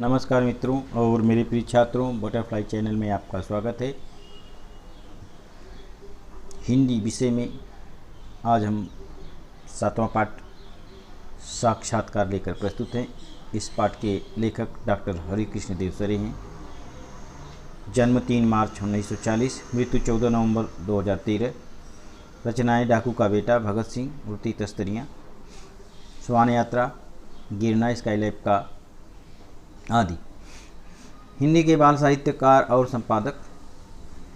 नमस्कार मित्रों और मेरे प्रिय छात्रों, बटरफ्लाई चैनल में आपका स्वागत है। हिंदी विषय में आज हम 7वां पाठ साक्षात्कार लेकर प्रस्तुत हैं। इस पाठ के लेखक डॉक्टर हरिकृष्ण देवसरे हैं। जन्म 3 मार्च 1940, मृत्यु 14 नवंबर 2013। रचनाएं डाकू का बेटा, भगत सिंह, उड़ती तस्तरियाँ, स्वान यात्रा, गिरना, स्काईलैब का आदि। हिंदी के बाल साहित्यकार और संपादक,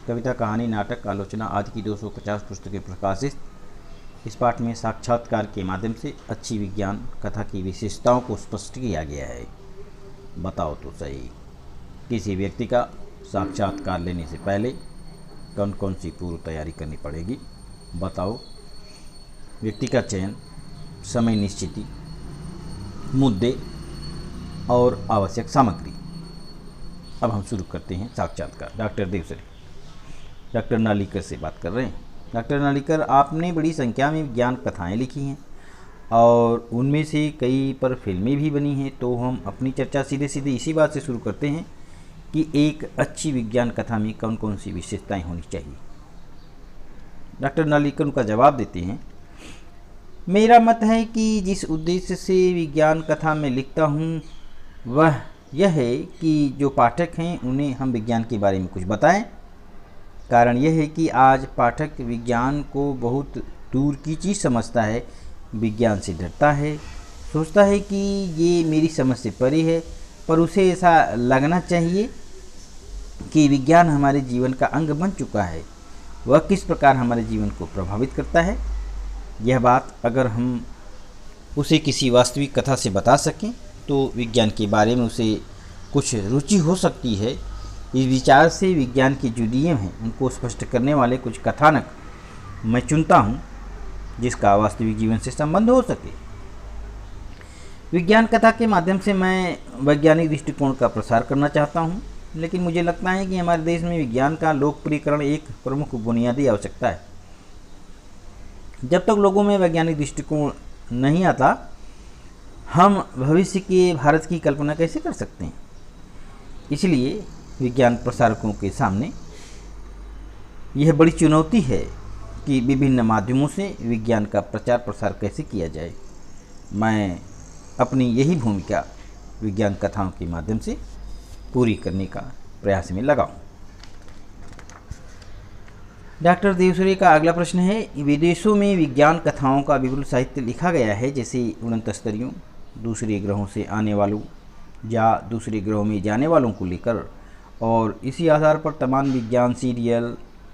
कविता, कहानी, नाटक, आलोचना आदि की 250 पुस्तकें प्रकाशित। इस पाठ में साक्षात्कार के माध्यम से अच्छी विज्ञान कथा की विशेषताओं को स्पष्ट किया गया है। बताओ तो सही, किसी व्यक्ति का साक्षात्कार लेने से पहले कौन कौन सी पूर्व तैयारी करनी पड़ेगी? बताओ। व्यक्ति का चयन, समय निश्चिति, मुद्दे और आवश्यक सामग्री। अब हम शुरू करते हैं साक्षात्कार। डॉक्टर देवसरे, डॉक्टर नालिकर से बात कर रहे हैं। डॉक्टर नालिकर, आपने बड़ी संख्या में विज्ञान कथाएं लिखी हैं और उनमें से कई पर फिल्में भी बनी हैं, तो हम अपनी चर्चा सीधे सीधे इसी बात से शुरू करते हैं कि एक अच्छी विज्ञान कथा में कौन कौन सी विशेषताएं होनी चाहिए। डॉक्टर नालिकर उनका जवाब देते हैं, मेरा मत है कि जिस उद्देश्य से विज्ञान कथा में लिखता हूँ वह यह है कि जो पाठक हैं उन्हें हम विज्ञान के बारे में कुछ बताएं। कारण यह है कि आज पाठक विज्ञान को बहुत दूर की चीज़ समझता है, विज्ञान से डरता है, सोचता है कि ये मेरी समझ से परे है, पर उसे ऐसा लगना चाहिए कि विज्ञान हमारे जीवन का अंग बन चुका है। वह किस प्रकार हमारे जीवन को प्रभावित करता है, यह बात अगर हम उसे किसी वास्तविक कथा से बता सकें तो विज्ञान के बारे में उसे कुछ रुचि हो सकती है। इस विचार से विज्ञान के जो नियम हैं उनको स्पष्ट करने वाले कुछ कथानक मैं चुनता हूँ जिसका वास्तविक जीवन से संबंध हो सके। विज्ञान कथा के माध्यम से मैं वैज्ञानिक दृष्टिकोण का प्रसार करना चाहता हूँ, लेकिन मुझे लगता है कि हमारे देश में विज्ञान का लोकप्रियकरण एक प्रमुख बुनियादी आवश्यकता है। जब तक लोगों में वैज्ञानिक दृष्टिकोण नहीं आता, हम भविष्य के भारत की कल्पना कैसे कर सकते हैं? इसलिए विज्ञान प्रसारकों के सामने यह बड़ी चुनौती है कि विभिन्न माध्यमों से विज्ञान का प्रचार प्रसार कैसे किया जाए। मैं अपनी यही भूमिका विज्ञान कथाओं के माध्यम से पूरी करने का प्रयास में लगाऊं। डॉक्टर देवसरे का अगला प्रश्न है, विदेशों में विज्ञान कथाओं का विपुल साहित्य लिखा गया है, जैसे उड़न तस्तरियों, दूसरे ग्रहों से आने वालों या दूसरे ग्रहों में जाने वालों को लेकर, और इसी आधार पर तमाम विज्ञान सीरियल,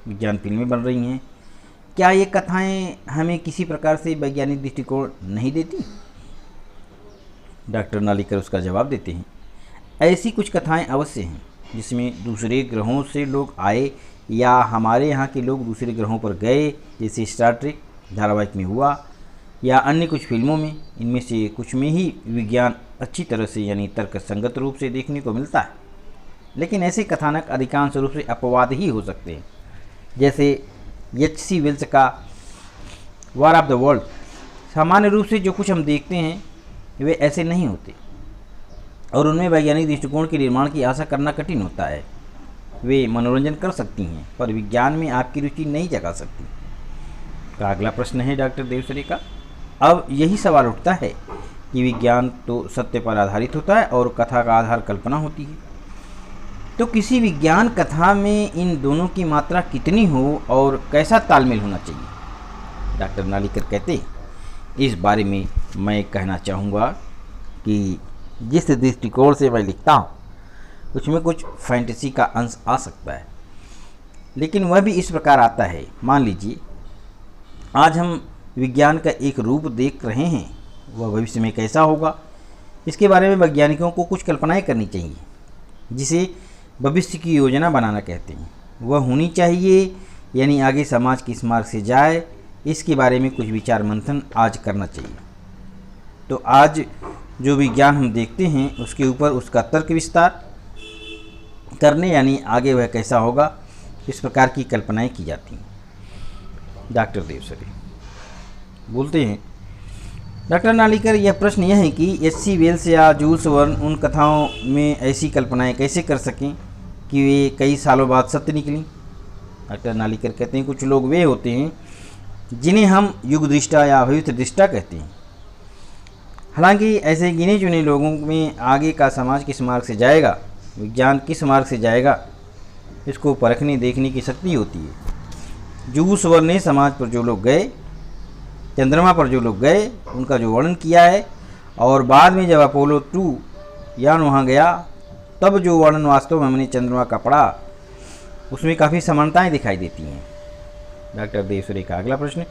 विज्ञान फिल्में बन रही हैं। क्या ये कथाएं हमें किसी प्रकार से वैज्ञानिक दृष्टिकोण नहीं देती? डॉक्टर नालिकर उसका जवाब देते हैं, ऐसी कुछ कथाएं अवश्य हैं जिसमें दूसरे ग्रहों से लोग आए या हमारे यहाँ के लोग दूसरे ग्रहों पर गए, जैसे स्टार ट्रेक धारावाहिक में हुआ या अन्य कुछ फिल्मों में। इनमें से कुछ में ही विज्ञान अच्छी तरह से यानी तर्क संगत रूप से देखने को मिलता है, लेकिन ऐसे कथानक अधिकांश रूप से अपवाद ही हो सकते हैं, जैसे H.C. वेल्स का वॉर ऑफ द वर्ल्ड। सामान्य रूप से जो कुछ हम देखते हैं वे ऐसे नहीं होते और उनमें वैज्ञानिक दृष्टिकोण के निर्माण की आशा करना कठिन होता है। वे मनोरंजन कर सकती हैं पर विज्ञान में आपकी रुचि नहीं जगा सकती। का अगला प्रश्न है डॉक्टर देवसरे का, अब यही सवाल उठता है कि विज्ञान तो सत्य पर आधारित होता है और कथा का आधार कल्पना होती है, तो किसी विज्ञान कथा में इन दोनों की मात्रा कितनी हो और कैसा तालमेल होना चाहिए? डॉक्टर नालिकर कहते हैं, इस बारे में मैं कहना चाहूँगा कि जिस दृष्टिकोण से मैं लिखता हूँ उसमें कुछ फैंटेसी का अंश आ सकता है, लेकिन वह भी इस प्रकार आता है। मान लीजिए आज हम विज्ञान का एक रूप देख रहे हैं, वह भविष्य में कैसा होगा इसके बारे में वैज्ञानिकों को कुछ कल्पनाएं करनी चाहिए, जिसे भविष्य की योजना बनाना कहते हैं। वह होनी चाहिए यानी आगे समाज किस मार्ग से जाए इसके बारे में कुछ विचार मंथन आज करना चाहिए। तो आज जो विज्ञान हम देखते हैं उसके ऊपर उसका तर्क विस्तार करने यानी आगे वह कैसा होगा इस प्रकार की कल्पनाएं की जाती हैं। डॉक्टर देवसरे बोलते हैं, डॉक्टर नालिकर, यह प्रश्न यह है कि एच.सी. वेल्स या जूल्स वर्न उन कथाओं में ऐसी कल्पनाएं कैसे कर सकें कि वे कई सालों बाद सत्य निकली। डॉक्टर नालिकर कहते हैं कुछ लोग वे होते हैं जिन्हें हम युग दृष्टा या भविष्य दृष्टा कहते हैं। हालांकि ऐसे गिने चुने लोगों में आगे का समाज किस मार्ग से जाएगा, विज्ञान किस मार्ग से जाएगा, इसको परखने देखने की शक्ति होती है। जूल्स वर्न ने समाज पर जो लोग गए, चंद्रमा पर जो लोग गए, उनका जो वर्णन किया है, और बाद में जब अपोलो 2 यान वहाँ गया तब जो वर्णन वास्तव में हमने चंद्रमा का पढ़ा, उसमें काफ़ी समानताएं दिखाई देती हैं। डॉक्टर देवसुरे का अगला प्रश्न,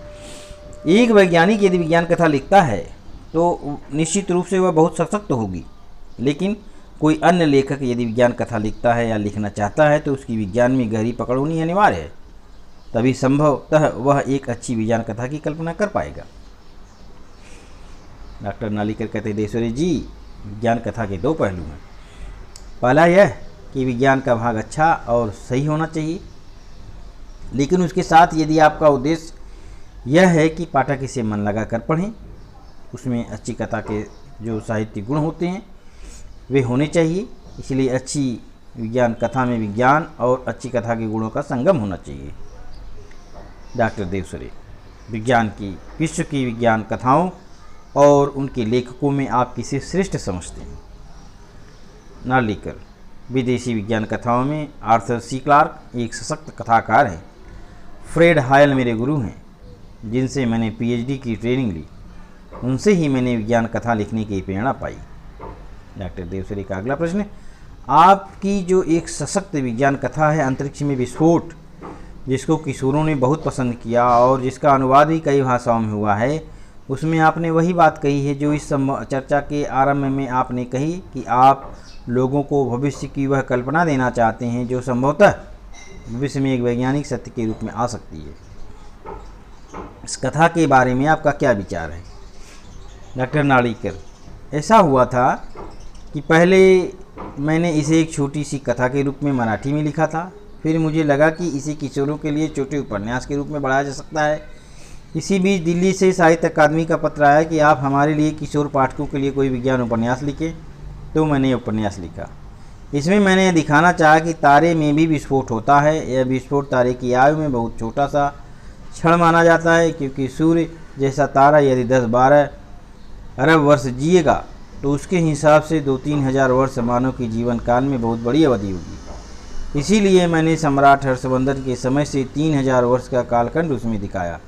एक वैज्ञानिक यदि विज्ञान कथा लिखता है तो निश्चित रूप से वह बहुत सशक्त होगी, लेकिन कोई अन्य लेखक यदि विज्ञान कथा लिखता है या लिखना चाहता है तो उसकी विज्ञान में गहरी पकड़ होनी अनिवार्य है, तभी संभवतः वह एक अच्छी विज्ञान कथा की कल्पना कर पाएगा। डॉक्टर नालिकर कहते हैं, देवसुरे जी, विज्ञान कथा के दो पहलू हैं। पहला यह कि विज्ञान का भाग अच्छा और सही होना चाहिए, लेकिन उसके साथ यदि आपका उद्देश्य यह है कि पाठक इसे मन लगा कर पढ़ें, उसमें अच्छी कथा के जो साहित्यिक गुण होते हैं वे होने चाहिए। इसलिए अच्छी विज्ञान कथा में विज्ञान और अच्छी कथा के गुणों का संगम होना चाहिए। डॉक्टर देवसुरे, विज्ञान की, विश्व की विज्ञान कथाओं और उनके लेखकों में आप किसे श्रेष्ठ समझते हैं? नालिकर, विदेशी विज्ञान कथाओं में आर्थर सी क्लार्क एक सशक्त कथाकार हैं। फ्रेड हायल मेरे गुरु हैं, जिनसे मैंने पीएचडी की ट्रेनिंग ली। उनसे ही मैंने विज्ञान कथा लिखने की प्रेरणा पाई। डॉक्टर देवसुरे का अगला प्रश्न, आपकी जो एक सशक्त विज्ञान कथा है अंतरिक्ष में विस्फोट, जिसको किशोरों ने बहुत पसंद किया और जिसका अनुवाद भी कई भाषाओं में हुआ है, उसमें आपने वही बात कही है जो इस चर्चा के आरंभ में आपने कही कि आप लोगों को भविष्य की वह कल्पना देना चाहते हैं जो संभवतः भविष्य में एक वैज्ञानिक सत्य के रूप में आ सकती है। इस कथा के बारे में आपका क्या विचार है? डॉक्टर नालिकर, ऐसा हुआ था कि पहले मैंने इसे एक छोटी सी कथा के रूप में मराठी में लिखा था, फिर मुझे लगा कि इसे किशोरों के लिए छोटे उपन्यास के रूप में बढ़ाया जा सकता है। इसी बीच दिल्ली से साहित्य अकादमी का पत्र आया कि आप हमारे लिए किशोर पाठकों के लिए कोई विज्ञान उपन्यास लिखें, तो मैंने उपन्यास लिखा। इसमें मैंने दिखाना चाहा कि तारे में भी विस्फोट होता है। यह विस्फोट तारे की आयु में बहुत छोटा सा क्षण माना जाता है, क्योंकि सूर्य जैसा तारा यदि 10-12 अरब वर्ष जिएगा तो उसके हिसाब से 2-3 हज़ार वर्ष मानव के जीवन काल में बहुत बड़ी अवधि होगी। इसीलिए मैंने सम्राट हर्षवर्धन के समय से 3000 वर्ष का कालखंड उसमें दिखाया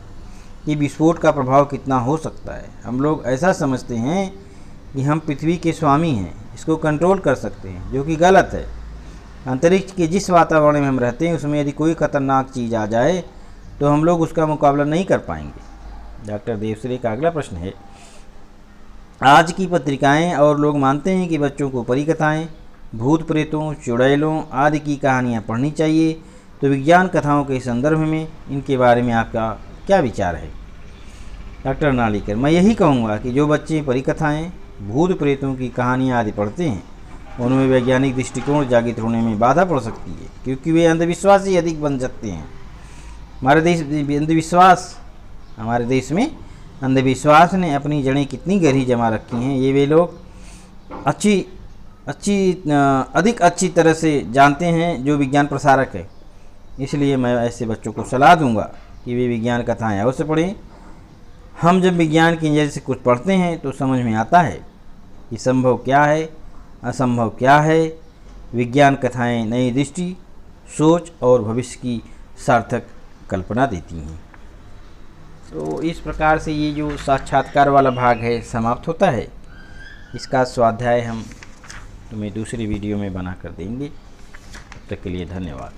कि विस्फोट का प्रभाव कितना हो सकता है। हम लोग ऐसा समझते हैं कि हम पृथ्वी के स्वामी हैं, इसको कंट्रोल कर सकते हैं, जो कि गलत है। अंतरिक्ष के जिस वातावरण में हम रहते हैं उसमें यदि कोई खतरनाक चीज़ आ जाए तो हम लोग उसका मुकाबला नहीं कर पाएंगे। डॉक्टर देवसुरे का अगला प्रश्न है, आज की पत्रिकाएं और लोग मानते हैं कि बच्चों को परी कथाएँ, भूत प्रेतों, चुड़ैलों आदि की कहानियाँ पढ़नी चाहिए, तो विज्ञान कथाओं के संदर्भ में इनके बारे में आपका क्या विचार है? डॉक्टर नालिकर, मैं यही कहूँगा कि जो बच्चे परी कथाएँ, भूत प्रेतों की कहानियाँ आदि पढ़ते हैं उनमें वैज्ञानिक दृष्टिकोण जागृत होने में बाधा पड़ सकती है, क्योंकि वे अंधविश्वासी अधिक बन सकते हैं। हमारे देश में अंधविश्वास ने अपनी जड़ें कितनी गहरी जमा रखी हैं, ये वे लोग अधिक अच्छी तरह से जानते हैं जो विज्ञान प्रसारक है। इसलिए मैं ऐसे बच्चों को सलाह दूंगा कि वे विज्ञान कथाएँ अवश्य पढ़ें। हम जब विज्ञान की नज़र से कुछ पढ़ते हैं तो समझ में आता है कि संभव क्या है, असंभव क्या है। विज्ञान कथाएँ नई दृष्टि, सोच और भविष्य की सार्थक कल्पना देती हैं। तो इस प्रकार से ये जो साक्षात्कार वाला भाग है समाप्त होता है। इसका स्वाध्याय हम तुम्हें दूसरी वीडियो में बना कर देंगे। तब तक के लिए धन्यवाद।